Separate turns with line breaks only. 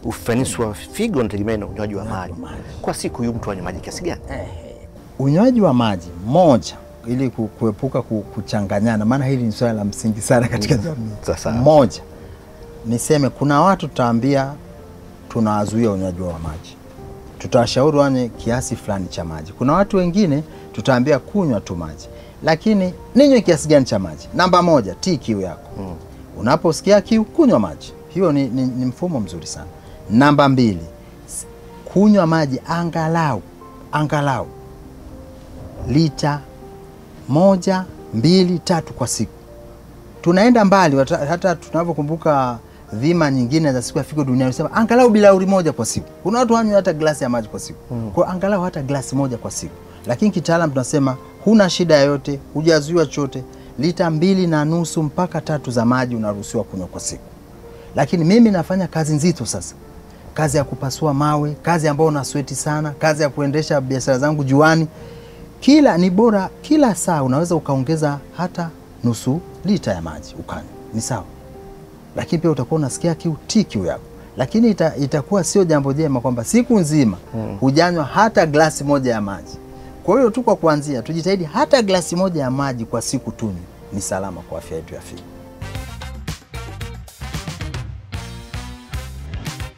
ufanisi wa figo unategemea na unywaji wa maji. Kwa siku huyu mtu anywe maji kiasi gani?
Unywaji wa maji moja, ili kuepuka kuchanganyana, maana hili ni swala la msingi sana katika jamii.
Sasa
moja, niseme kuna watu tutaambia tunawazuia unywaji wa maji, tutawashauri wanywe kiasi fulani cha maji. Kuna watu wengine tutaambia kunywa tu maji, lakini ninywe kiasi gani cha maji? Namba moja, tii kiu yako. Unaposikia kiu, kunywa maji. Hiyo ni mfumo mzuri sana. Namba mbili, kunywa maji angalau lita 1, 2, 3 kwa siku. Tunaenda mbali, hata tunapokumbuka dhima nyingine za siku ya figo duniani, unasema angalau bilauri 1 kwa siku. Kuna watu wanywa hata glasi ya maji kwa siku. Kwa angalau hata glasi 1 kwa siku. Lakini kitaalamu tunasema huna shida yoyote, hujazuiwa chochote, lita 2.5 mpaka 3 za maji unaruhusiwa kunywa kwa siku. Lakini mimi nafanya kazi nzito sasa. Kazi ya mawe, kazi ambayo na sweati sana, kazi ya kuendesha biashara zangu juani. Ni bora kila saa unaweza ukaongeza hata nusu lita ya maji ukanywa. Ni sawa. Lakini pia utakuwa unasikia kiu yako. Lakini itakuwa sio jambo jema kwamba siku nzima hujanywa hata glasi 1 ya maji. Kwa hiyo tu kwa kuanzia tujitahidi hata glasi 1 ya maji kwa siku tunywe. Ni salama kwa afya yetu ya figo.